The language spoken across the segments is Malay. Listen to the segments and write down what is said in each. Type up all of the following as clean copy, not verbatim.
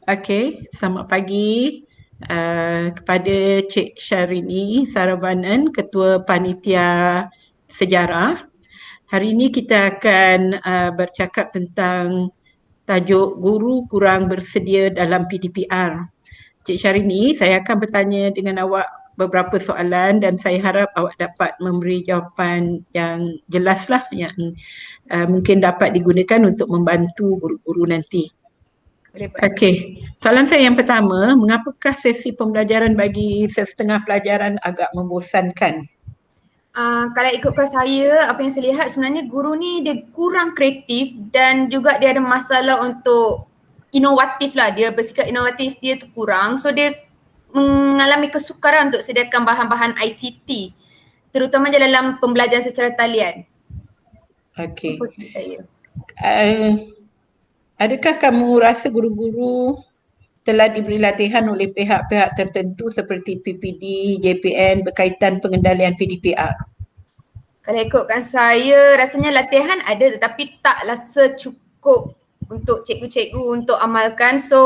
Okey, selamat pagi kepada Cik Syahrini Saravanan, Ketua Panitia Sejarah. Hari ini kita akan bercakap tentang tajuk guru kurang bersedia dalam PDPR. Cik Syahrini, saya akan bertanya dengan awak beberapa soalan dan saya harap awak dapat memberi jawapan yang jelaslah yang mungkin dapat digunakan untuk membantu guru-guru nanti. Boleh Pak. Okey, soalan saya yang pertama, mengapakah sesi pembelajaran bagi setengah pelajaran agak membosankan? Kalau ikutkan saya, apa yang saya lihat sebenarnya guru ni dia kurang kreatif dan juga dia ada masalah untuk inovatif lah. Dia bersikap inovatif dia tu kurang. So dia mengalami kesukaran untuk sediakan bahan-bahan ICT terutama dalam pembelajaran secara talian. Okey. Ikut saya. Adakah kamu rasa guru-guru telah diberi latihan oleh pihak-pihak tertentu seperti PPD, JPN berkaitan pengendalian PDPR? Kalau ikutkan saya, rasanya latihan ada tetapi taklah secukup untuk cikgu-cikgu untuk amalkan. So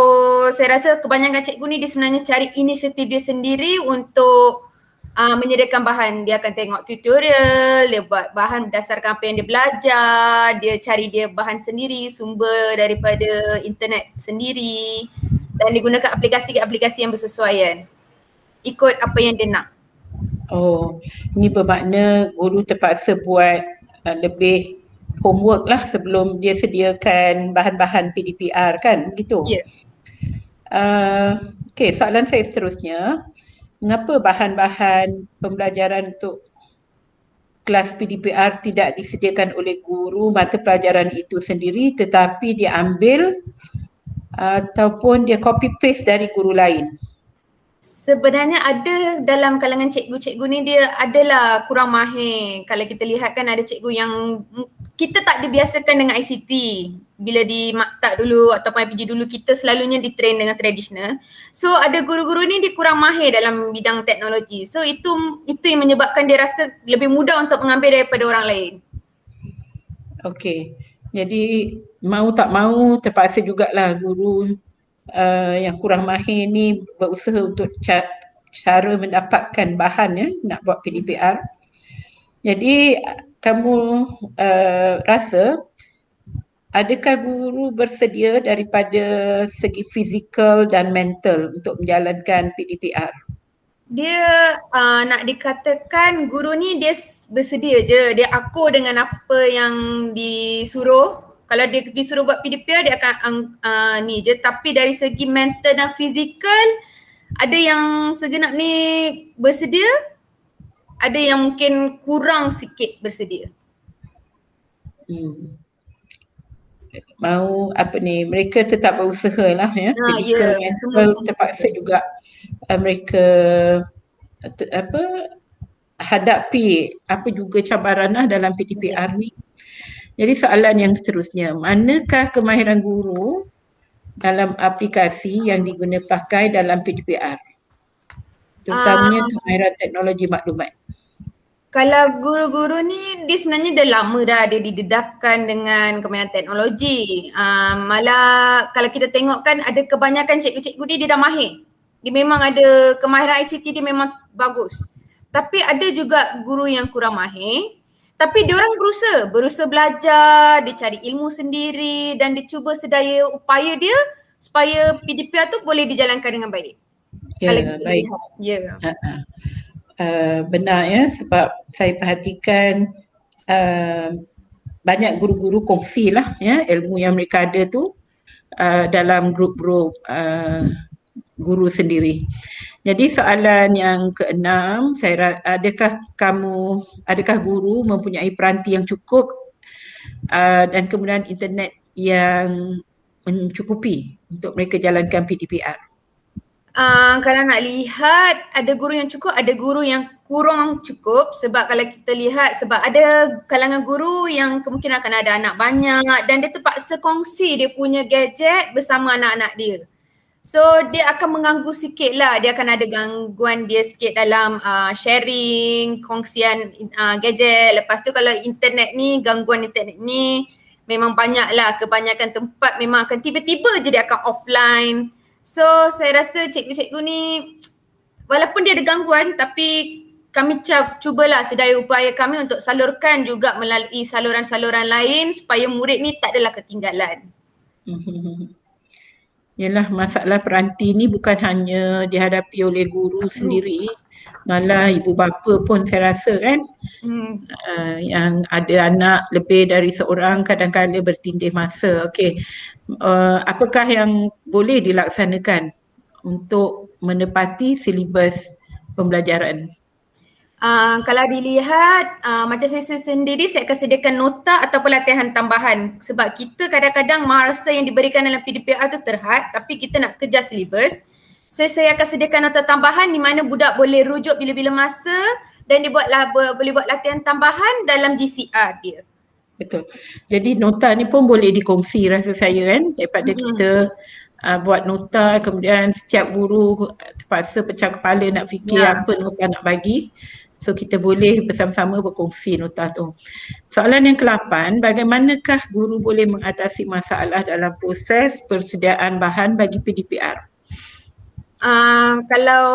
saya rasa kebanyakan cikgu ni dia sebenarnya cari inisiatif dia sendiri untuk menyediakan bahan. Dia akan tengok tutorial, dia buat bahan berdasarkan apa yang dia belajar, dia cari dia bahan sendiri, sumber daripada internet sendiri dan digunakan aplikasi-aplikasi yang bersesuaian ikut apa yang dia nak. Oh, ini bermakna guru terpaksa buat lebih homework lah sebelum dia sediakan bahan-bahan PDPR kan, begitu? Ya. Okey, soalan saya seterusnya, mengapa bahan-bahan pembelajaran untuk kelas PDPR tidak disediakan oleh guru mata pelajaran itu sendiri tetapi diambil ataupun dia copy paste dari guru lain? Sebenarnya ada dalam kalangan cikgu-cikgu ni dia adalah kurang mahir. Kalau kita lihat kan ada cikgu yang kita tak dibiasakan dengan ICT. Bila di maktab dulu ataupun IPG dulu kita selalunya ditrain dengan tradisional. So ada guru-guru ni dia kurang mahir dalam bidang teknologi. So itu yang menyebabkan dia rasa lebih mudah untuk mengambil daripada orang lain. Okey. Jadi mau tak mau terpaksa jugalah guru yang kurang mahir ni berusaha untuk cara mendapatkan bahan ya nak buat PDPR. Jadi kamu rasa adakah guru bersedia daripada segi fizikal dan mental untuk menjalankan PDPR? Dia nak dikatakan guru ni dia bersedia je, dia akur dengan apa yang disuruh. Kalau dia disuruh buat PDPR dia akan ni je, tapi dari segi mental dan fizikal ada yang segenap ni bersedia, ada yang mungkin kurang sikit bersedia. Mau apa ni, mereka tetap berusaha lah ya, physical, mental terpaksa juga mereka hadapi apa juga cabaran lah dalam PDPR ni. Jadi soalan yang seterusnya, manakah kemahiran guru dalam aplikasi yang diguna pakai dalam PDPR? Terutamanya kemahiran teknologi maklumat. Kalau guru-guru ni dia sebenarnya dah lama dah dia didedahkan dengan kemahiran teknologi. Malah kalau kita tengok kan ada kebanyakan cikgu-cikgu dia dah mahir. Dia memang ada kemahiran ICT dia memang bagus. Tapi ada juga guru yang kurang mahir. Tapi diorang berusaha belajar, dia cari ilmu sendiri dan dia cuba sedaya upaya dia supaya PDPR tu boleh dijalankan dengan baik. Ya, baik. Ya. Benar ya, sebab saya perhatikan banyak guru-guru kongsi lah ya ilmu yang mereka ada tu dalam grup-grup guru sendiri. Jadi soalan yang keenam, adakah guru mempunyai peranti yang cukup dan kemudian internet yang mencukupi untuk mereka jalankan PDPR? Kalau nak lihat ada guru yang cukup, ada guru yang kurang cukup sebab kalau kita lihat sebab ada kalangan guru yang kemungkinan akan ada anak banyak dan dia terpaksa kongsi dia punya gadget bersama anak-anak dia. So dia akan mengganggu sikit lah, dia akan ada gangguan dia sikit dalam sharing, kongsian gadget. Lepas tu kalau internet ni, gangguan internet ni memang banyak lah, kebanyakan tempat memang akan tiba-tiba je dia akan offline. So saya rasa cikgu-cikgu ni walaupun dia ada gangguan tapi kami cubalah sedaya upaya kami untuk salurkan juga melalui saluran-saluran lain supaya murid ni tak adalah ketinggalan. Yalah, masalah peranti ni bukan hanya dihadapi oleh guru sendiri, malah ibu bapa pun saya rasa kan, yang ada anak lebih dari seorang kadang-kadang bertindih masa. Okey, apakah yang boleh dilaksanakan untuk menepati silibus pembelajaran? Kalau dilihat macam saya sendiri, saya akan sediakan nota ataupun latihan tambahan sebab kita kadang-kadang masa yang diberikan dalam PDPR tu terhad tapi kita nak kejar silibus. Saya akan sediakan nota tambahan di mana budak boleh rujuk bila-bila masa dan dia boleh buat latihan tambahan dalam GCR dia. Betul. Jadi nota ni pun boleh dikongsi rasa saya kan, daripada kita buat nota kemudian setiap guru terpaksa pecah kepala nak fikir apa nota nak bagi. So kita boleh bersama-sama berkongsi nota tu. Soalan yang ke-8, bagaimanakah guru boleh mengatasi masalah dalam proses persediaan bahan bagi PDPR? Kalau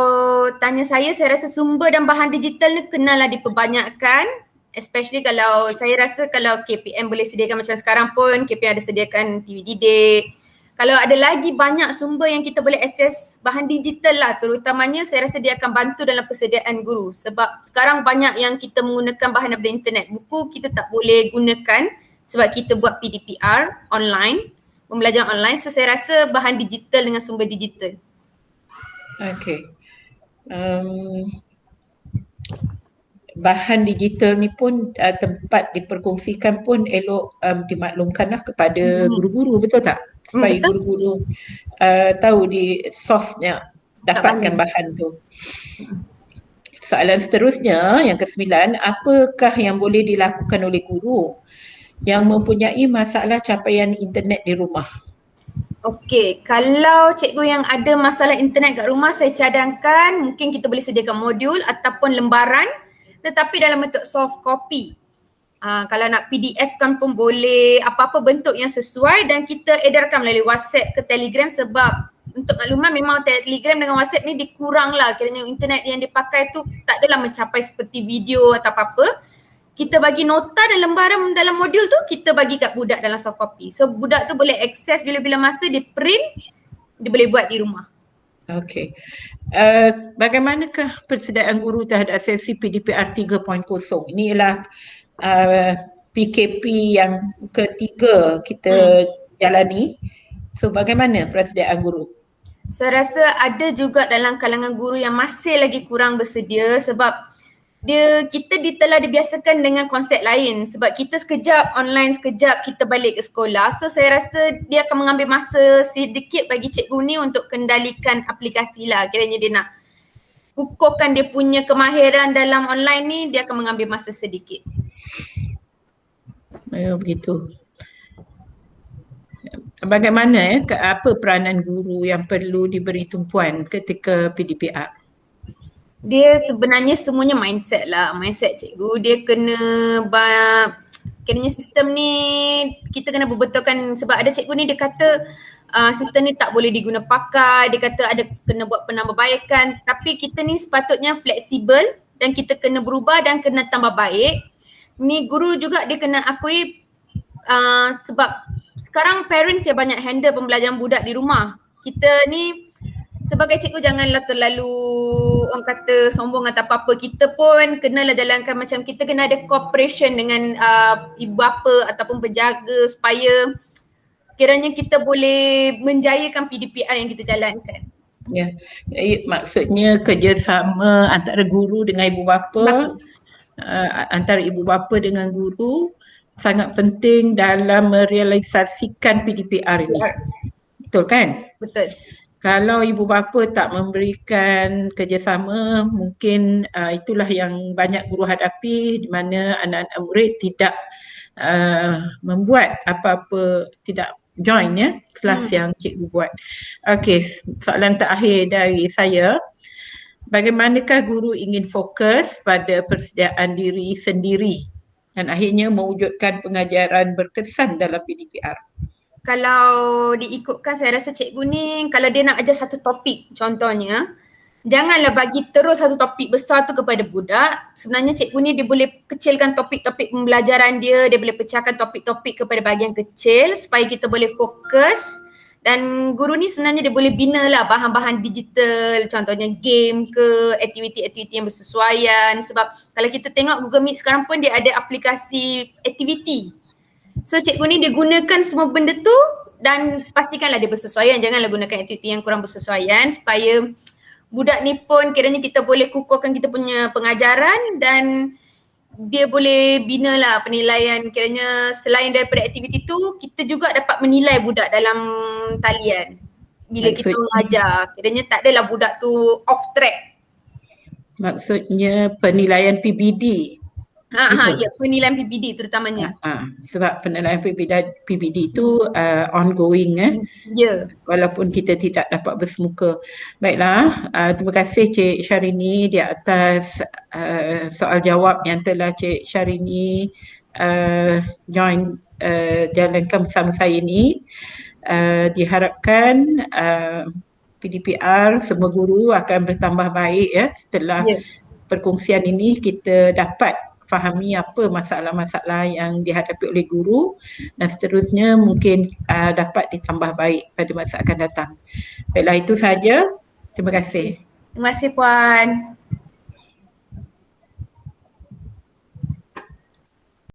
tanya saya rasa sumber dan bahan digital ni kenalah diperbanyakkan, especially kalau saya rasa kalau KPM boleh sediakan macam sekarang pun KPM ada sediakan TV didik. Kalau ada lagi banyak sumber yang kita boleh akses bahan digital lah, terutamanya saya rasa dia akan bantu dalam persediaan guru sebab sekarang banyak yang kita menggunakan bahan daripada internet. Buku kita tak boleh gunakan sebab kita buat PDPR online, pembelajaran online. So saya rasa bahan digital dengan sumber digital. Okey. Bahan digital ni pun tempat diperkongsikan pun elok dimaklumkanlah kepada guru-guru, betul tak? Supaya guru-guru tahu di source-nya dapatkan bahan tu. Soalan seterusnya yang ke-9, apakah yang boleh dilakukan oleh guru yang mempunyai masalah capaian internet di rumah? Okey, kalau cikgu yang ada masalah internet kat rumah, saya cadangkan mungkin kita boleh sediakan modul ataupun lembaran tetapi dalam bentuk soft copy. Kalau nak PDF kan pun boleh, apa-apa bentuk yang sesuai dan kita edarkan melalui WhatsApp ke Telegram sebab untuk makluman memang Telegram dengan WhatsApp ni dikurang lah kiranya internet yang dipakai tu tak adalah mencapai seperti video atau apa-apa. Kita bagi nota dan lembaran dalam modul tu kita bagi kat budak dalam soft copy. So budak tu boleh akses bila-bila masa dia print, dia boleh buat di rumah. Okey. Bagaimanakah persediaan guru terhadap sesi PDPR 3.0? Ini ialah PKP yang ketiga kita jalani. So bagaimana persediaan guru? Saya rasa ada juga dalam kalangan guru yang masih lagi kurang bersedia sebab kita telah dibiasakan dengan konsep lain sebab kita sekejap online, sekejap kita balik ke sekolah. So saya rasa dia akan mengambil masa sedikit bagi cikgu ni untuk kendalikan aplikasi lah. Kiranya dia nak kukuhkan dia punya kemahiran dalam online ni, dia akan mengambil masa sedikit. Begitu. Bagaimana apa peranan guru yang perlu diberi tumpuan ketika PDPR? Dia sebenarnya semuanya mindset lah, mindset cikgu. Dia kiranya sistem ni kita kena berbetulkan sebab ada cikgu ni dia kata sistem ni tak boleh diguna pakai, dia kata ada kena buat penambahbaikan tapi kita ni sepatutnya fleksibel dan kita kena berubah dan kena tambah baik. Ni guru juga dia kena akui sebab sekarang parents yang banyak handle pembelajaran budak di rumah. Kita ni sebagai cikgu janganlah terlalu orang kata sombong atau apa-apa. Kita pun kenalah jalankan macam kita kena ada cooperation dengan ibu bapa ataupun penjaga supaya kiranya kita boleh menjayakan PDPR yang kita jalankan. Ya, maksudnya kerjasama antara guru dengan ibu bapa, antara ibu bapa dengan guru sangat penting dalam merealisasikan PDPR ini. Betul kan? Betul. Kalau ibu bapa tak memberikan kerjasama, mungkin itulah yang banyak guru hadapi di mana anak-anak murid tidak membuat apa-apa, tidak join kelas yang cikgu buat. Okey, soalan terakhir dari saya. Bagaimanakah guru ingin fokus pada persediaan diri sendiri dan akhirnya mewujudkan pengajaran berkesan dalam PDPR? Kalau diikutkan saya rasa cikgu ni kalau dia nak ajar satu topik contohnya, janganlah bagi terus satu topik besar tu kepada budak. Sebenarnya cikgu ni dia boleh kecilkan topik-topik pembelajaran dia boleh pecahkan topik-topik kepada bahagian kecil supaya kita boleh fokus. Dan guru ni sebenarnya dia boleh bina lah bahan-bahan digital, contohnya game ke, aktiviti-aktiviti yang bersesuaian. Sebab kalau kita tengok Google Meet sekarang pun dia ada aplikasi aktiviti. So cikgu ni dia gunakan semua benda tu dan pastikanlah dia bersesuaian. Janganlah gunakan aktiviti yang kurang bersesuaian supaya budak ni pun kiranya kita boleh kukuhkan kita punya pengajaran dan dia boleh bina lah penilaian, kiranya selain daripada aktiviti tu kita juga dapat menilai budak dalam talian bila kita mengajar. Kiranya tak adalah budak tu off track. Maksudnya penilaian PBD. Ya, penilaian PBD terutamanya. Sebab penilaian PBD itu ongoing Ya. Walaupun kita tidak dapat bersemuka. Baiklah, terima kasih Cik Syarini di atas soal jawab yang telah Cik Syarini join jalankan bersama saya ini. Diharapkan PDPR semua guru akan bertambah baik setelah perkongsian ini kita dapat fahami apa masalah-masalah yang dihadapi oleh guru dan seterusnya mungkin dapat ditambah baik pada masa akan datang. Baiklah, itu sahaja. Terima kasih. Terima kasih Puan.